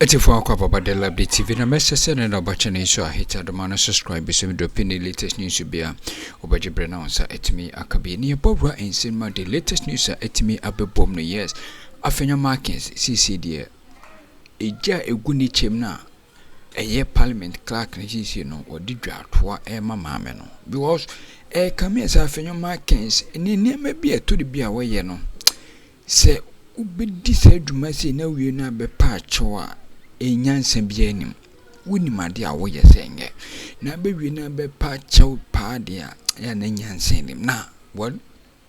Eti for kwa papa de Likee TV na message na bacha na iso ahita do mana subscribe so me drop in the latest news bia obaje brena onsa etimi akabe ni ebobra ensin the latest news etimi abebom no yes Afenyo Markins CCD eja eguni chem na eye parliament clerk na CC no odi dwatoa e mama me no because come as Afenyo Markins ni niam bia to de bia we ye no se ubedi se dwuma se na wie na be pa choa enyansa bia anim woni made a wo ye senge na be wie na be pa chow pa dia ya na nyansa anim na what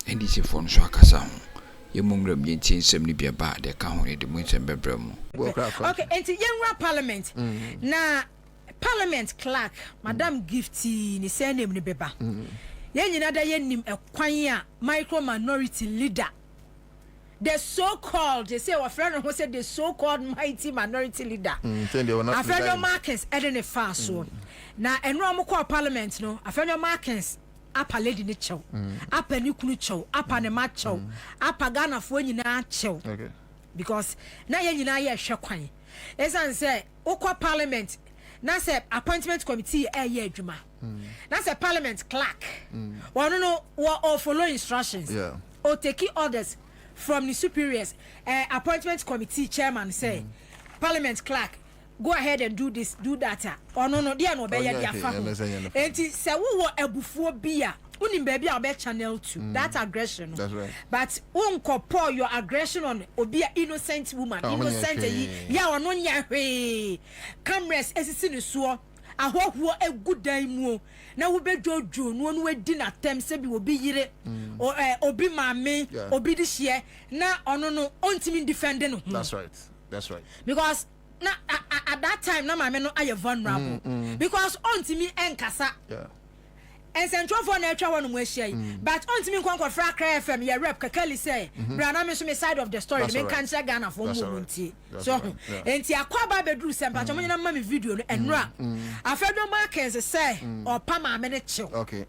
NDC for no akasa ho ye mongram ye tin sem ni bia ba de ka ho de mo nsem bebra mu okay enti yenra parliament na parliament clerk madam Gifty ni say name ni beba ye nyina da ye nim ekwan a micro minority leader the so-called, they say our friend who said the so-called mighty minority leader. Afenyo Markins edin a fast one. Now enroll mo parliament no. Afenyo Markins apa lady ni chow, apa ni kunu chow, apa ne ma chow, apa Ghana fo nyina chow. Okay. Because na ye nyina ye hwe kwan. Esan say okwa parliament na say appointment committee ye adwuma. Na say parliament clerk. One no or follow instructions. Yeah. Or take orders from the superiors. Appointment committee chairman say parliament clerk go ahead and do this, do that. Or no dia no be ya dia fa. Enti se wo ebufuo bia unim baby about channel 2 that aggression. That's right. But unko pour your aggression on obi a innocent woman, innocent ya ono nya hwe. Cameras esisi ne so ahoho egudan mu na wo bedwojo no no edi na tem se bi obi yire obi maame obi di hie na ono no ontimi defend no. That's right, that's right. Because na at that time na maame no aye vulnerable because ontimi enkasa. Yeah. And central for nature one mo ahia but ontimi kwankwa fra Accra FM ye rep kakali say brana me so me side of the story me kan say Ghana for mo nti so enti akwaba bedru sempa cho mo nyina ma me video no enra Afenyo Markins say o pa ma me ne chill. Okay.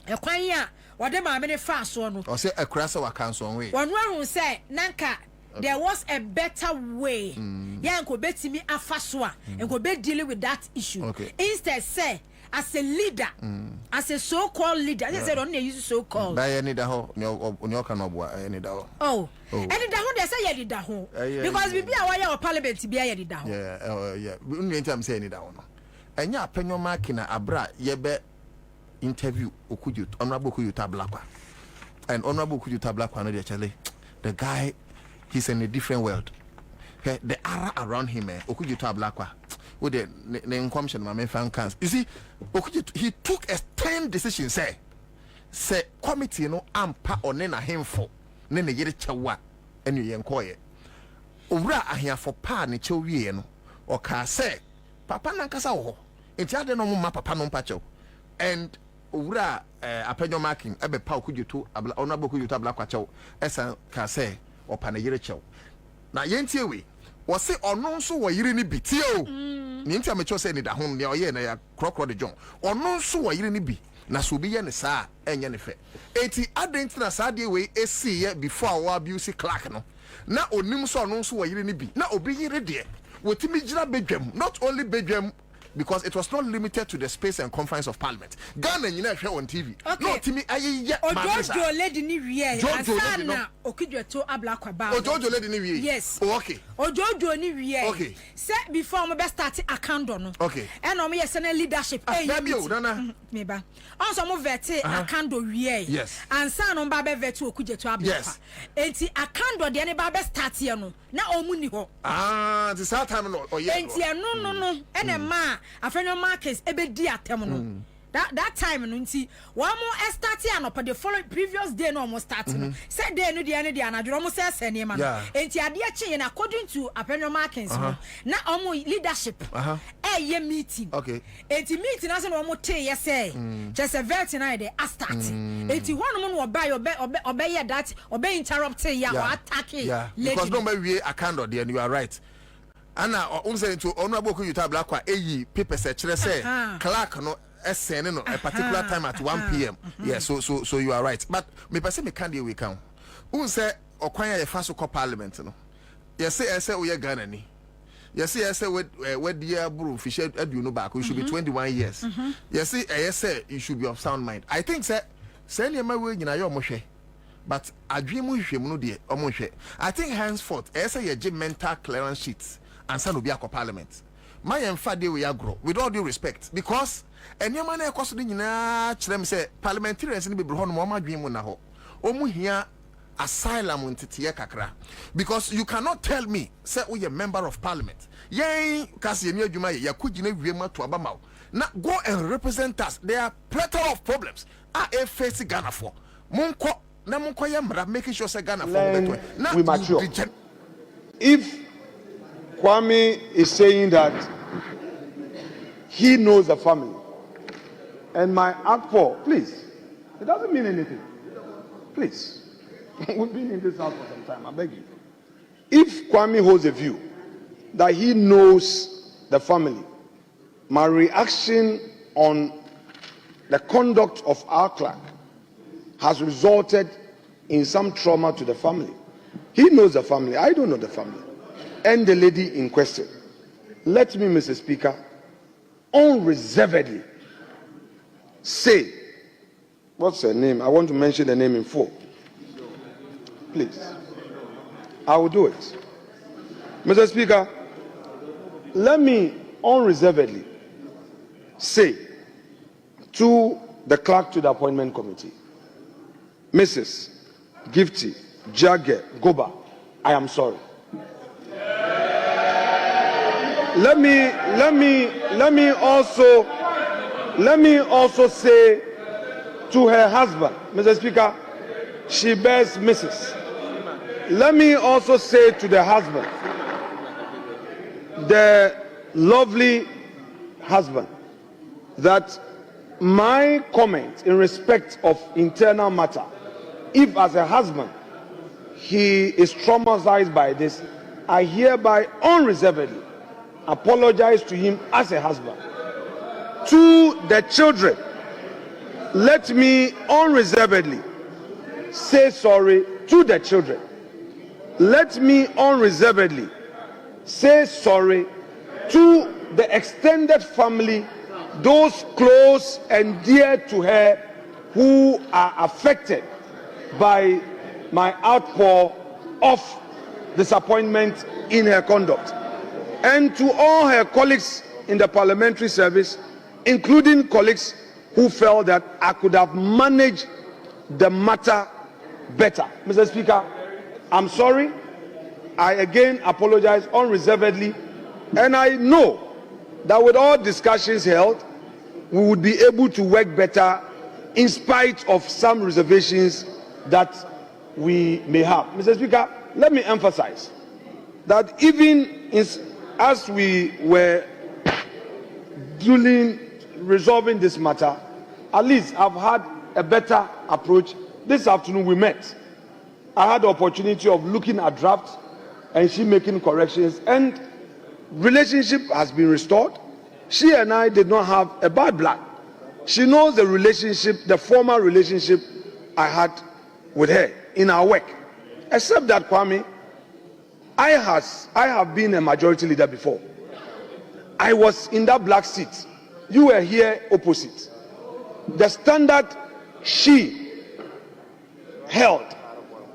E kwan ya wode ma me ne fa so no o say akura say wa kan so we wonu ahun say nanka there was a better way ya enko betimi afa so a enko be deal with that issue. Okay. Instead say as a leader, as a so-called leader, I said only use so-called. By any daho, no can any daho. Oh, any daho, they say any daho. Because we be our parliament to be any daho. Yeah. We only time say any daho. And ya Afenyo Markins abra yebe interview okuju honorable okuju tablakwa. And honorable okuju tablakwa no dey chale. The guy, he's in a different world. Okay, the aura around him, okuju tablakwa. With the name commission, my fan cans. You see, he took a stern decision. Say, committee no ampa or nena him for nene yere chawa and you enquire. Ura ahia for pa ni chowie no or ka say papa nankasa wo. Enti ade no ma papa no mpacho. And ura Afenyo Markins ebe pa okuju to honorable okuju to abla kwacho esa ka say or pa na yere chaw. Na yentie we was say ono so wo yire ni bitio ni ntia me cho say ni da ho ne oye na ya krokro de jon ono so wo yire ni bi na so bi ye ne saa enye ne fe eti adentina saa de we esi ye before wa abuse clerk no na onim so ono so wo yire ni bi na obi yire de wotimi gira bedwam not only bedwam because it was not limited to the space and confines of parliament. Ghana nyina hwe on TV. Okay. No timi aye Ojojo lady ni wie asana okidwe to ablakwa ba. Ojojo lady ni wie. Yes. Oh, okay. Ojojo ni wie. Okay. Say before me be start akando no. Okay. And me yes na leadership me ba. Also mo vete akando wie. Yes. Ansa no ba be vete okudwe to ablakwa. Yes. Enti akando de ne ba be start here no. Na omu ni ho. The start time no. Oh yeah. Enti no. Ene ma Afenyo Markins ebedi atem no. That time no nti one more start here no the following previous day no almost start no. Say day no dia na dwo mo say se ne ma no. Enti ade a chi na according to Afenyo Markins no. Na omo leadership ye meeting. Okay. Enti meeting na say no mo tey ye say. Just a very tonight dey start. Enti one mo no obey that obey interrupt ya or attack. Yeah. Because no be we akando there and you are right. Ana say to honorable okuju tablakwa eyi paper say kire say clerk no SN no a particular time at 1 p.m. Yeah, so you are right. But me person me can dey we can. Say okwan ya fa so parliament no. Yes say we Ghana ni. Yes, yes, what dear Buru Fisher, you know back, you should be 21 years. Yes, yes, you should be of sound mind. I think, sir, send your my way in your moshe. But I dream with him, no dear, or I think henceforth, as a mental clearance sheets and son will be a parliament. My enfade we grow with all due respect because any man a cost in them say parliamentarians in the Behon Mama dream on a ho. Omu here asylum in Titia Kakra. Because you cannot tell me, say we a member of parliament. Yay, Casimir Juma, Yakujine Vima to Abamau. Now go and represent us. There are plethora of problems. I face Ghana for. Munko, Namunko Yamra, making sure say Ghana for. Now we mature. If Kwame is saying that he knows the family, and my act for, please, it doesn't mean anything. Please, we've been in this house for some time, I beg you. If Kwame holds a view that he knows the family, my reaction on the conduct of our clerk has resulted in some trauma to the family. He knows the family, I don't know the family. And the lady in question, let me, Mr. Speaker, unreservedly say, what's her name? I want to mention the name in full. Please. I will do it. Mr. Speaker, let me unreservedly say to the clerk to the appointment committee, Mrs. Gifty, Gomah, I am sorry. Let me also say to her husband, Mr. Speaker, she bears Mrs. Let me also say to the husband, the lovely husband, that my comment in respect of internal matter, if as a husband he is traumatized by this, I hereby unreservedly apologize to him as a husband. To the children, let me unreservedly say sorry to the children. Let me unreservedly say sorry to the extended family, those close and dear to her who are affected by my outpour of disappointment in her conduct. And to all her colleagues in the parliamentary service, including colleagues who felt that I could have managed the matter better. Mr. Speaker, I'm sorry. I again apologize unreservedly, and I know that with all discussions held, we would be able to work better in spite of some reservations that we may have. Mr. Speaker, let me emphasize that even as we were resolving this matter, at least I've had a better approach. This afternoon we met. I had the opportunity of looking at drafts and she making corrections, and relationship has been restored. She and I did not have a bad blood. She knows the relationship, the former relationship I had with her in our work. Except that, Kwame, I have been a majority leader before. I was in that black seat. You were here opposite. The standard she held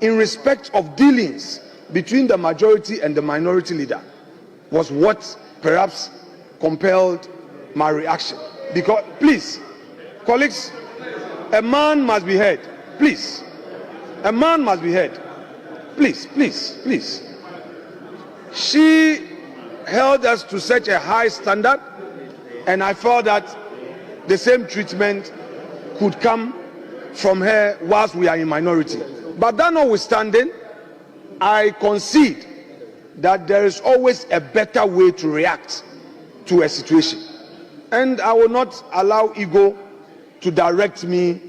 in respect of dealings between the majority and the minority leader was what perhaps compelled my reaction. Because, please, colleagues, a man must be heard. Please. A man must be heard. Please, please, please. She held us to such a high standard, and I felt that the same treatment could come from her whilst we are in minority. But that notwithstanding, I concede that there is always a better way to react to a situation. And I will not allow ego to direct me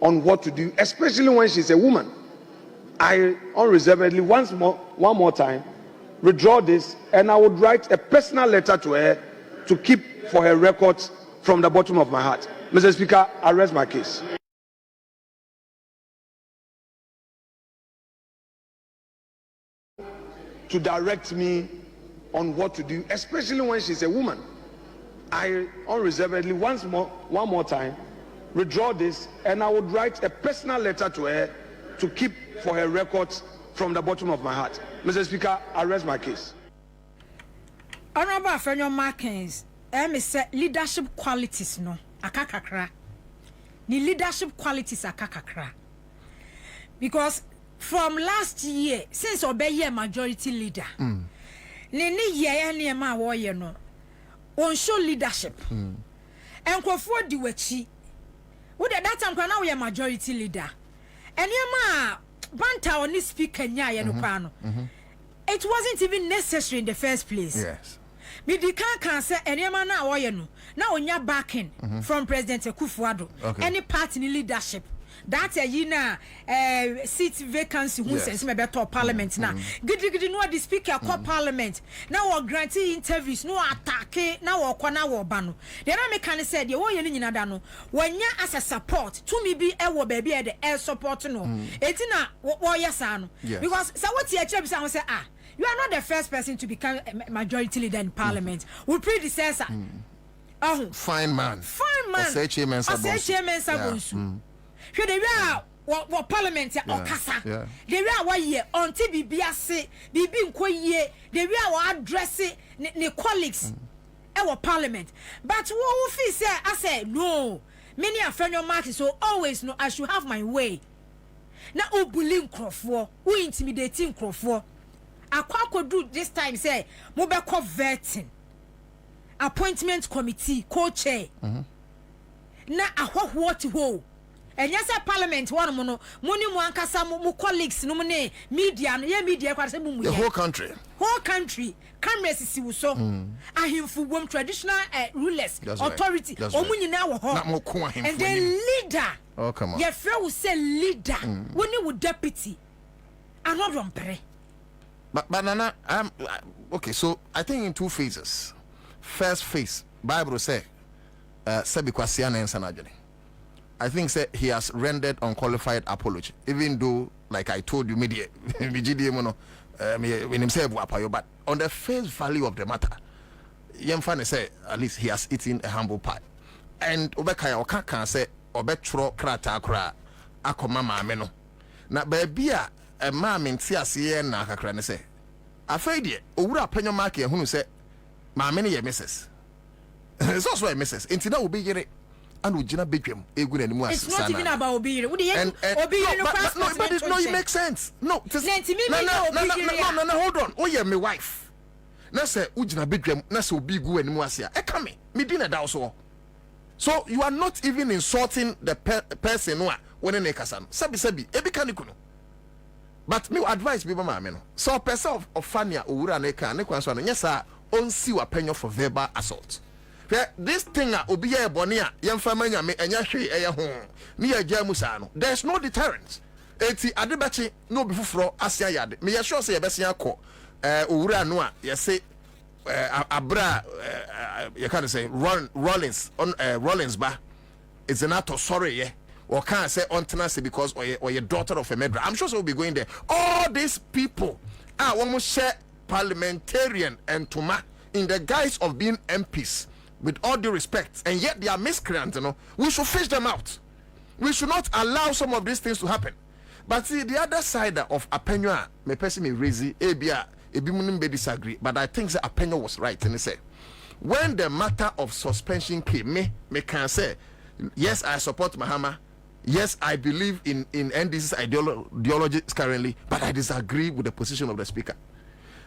on what to do, especially when she's a woman. I unreservedly, one more time, withdraw this, and I would write a personal letter to her to keep for her records from the bottom of my heart. Mr. Speaker, I rest my case. To direct me on what to do, especially when she's a woman. I unreservedly one more time withdraw this, and I would write a personal letter to her to keep for her records from the bottom of my heart. Mr. Speaker, I rest my case. Honorable Afenyo Markins, say leadership qualities no akakakra. Ni leadership qualities akakakra. Because from last year, since obey majority leader, ni ye ni ma wo ye no on show leadership. And for di wechi. Would at that time now we are majority leader. And yema banta on this speaker nya no pano. It wasn't even necessary in the first place. Yes. Me di can say any man na wo ye no. Na onya backing from President Akufo-Addo. Any party in leadership. That's a yina seat vacancy who says me better parliament now. Gidi no the speaker call parliament. Now we granting interviews, no attack, now we kwana we bano. The other mechanic said the one you nyina da no. When ya as a support to me be e wo baby e the air support no. Etina wo yesa no. Because so what you say say you are not the first person to become a majority leader in parliament. We predecessor. Oh, fine man. Say chairman sabonsu. Hwe de wi what parliament ya okasa. De wi a wa ye onti bibia se bibi nkoyie de wi a wa address ne colleagues e wo parliament. But wo feel say I say no. Many Afenyo Markins so always know I should have my way. Na obuli nkrofo, wo intimidating nkrofo. Akwa do this time say mo be ko vetting. Appointment committee co-chair. Na ahwoho ti ho. And yes, parliament one mono, money one kasa mu colleagues no ne media no ye media kwa se mu the whole country cameras si so ahimfu wom traditional rulers authority omu nyina wo ho and then leader come on ye frɛ wo say leader woni wo deputy another mpere but nana okay, so I think in two phases. First phase Bible say sabi kwasia na ensa na adwene. I think say he has rendered unqualified apology, even though, like I told you, media, but on the face value of the matter, Yemfane say at least he has eaten a humble pie. And Obekaya Oka can say Obetro krata kra Akroma mameno. Na baby a man in TSC na kakra ne say. Afeidie owura Afenyo Markins who say mamene ye misses. It's also a misses. Intina will be yere. And we jina bedroom it's not even about obiri no but it makes sense no hold on oh yeah my wife na say ujina bedroom na say obi gu animu ase e ka me dina da so you are not even insulting the person no when na kasa no sabi e bi kaniku no but me advice be ma me no so person of fania owura na ka ne kwan so no nyesa on si wa penyo for verbal assault. This thing obiya ebonia yemfama nyame enya hwe eye ho ne ya gya musa no there's no deterrent eti adebachi no obi fufuro asia yade me ye sure say yebesia akọ owura no a ye say abra you can say Rollins on Rollins ba it's an act of sorry yeah or can say on tenancy because or your daughter of a murderer. I'm sure so we'll be going there. All these people are almost share parliamentarian and tuma in the guise of being MPs. With all due respect, and yet they are miscreants, you know. We should fish them out. We should not allow some of these things to happen. But see, the other side of Afenyo, me person me raise ebi disagree, but I think that Afenyo was right. And he said, when the matter of suspension came, me can say, yes, I support Mahama. Yes, I believe in NDC's ideology currently, but I disagree with the position of the speaker.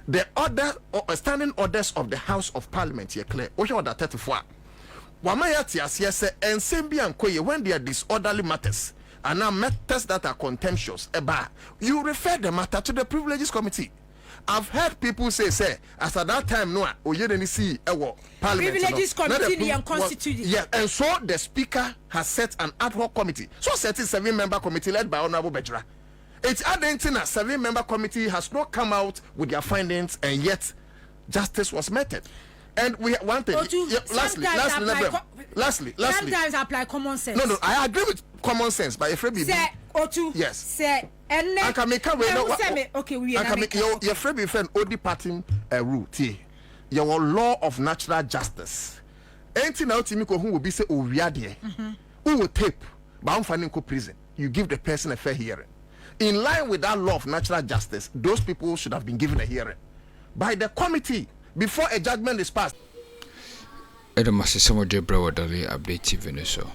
The order standing orders of the House of Parliament here clear. What order 34? Wamayati as yes and Sembi and Koye when they are disorderly matters and now matters that are contemptuous. You refer the matter to the Privileges Committee. I've heard people say as at that time no NDC Parliament Privileges Committee and constituted. Yeah, and so the speaker has set an ad hoc committee. So set a 7-member committee led by Honorable Bejra. It's adding a 7-member committee has not come out with their findings, and yet justice was meted. And we one thing. Lastly, sometimes apply common sense. No, I agree with common sense, but if you yes, say and I can make a way. Okay, we I can make your friend Odi Party rule. your law of natural justice. Anything else you who will be say oh we are there. Who will tape but I'm finding prison. You give the person a fair hearing. In line with that law of natural justice, those people should have been given a hearing by the committee before a judgment is passed. Edo masisa mo de bra wadale update TV ne so.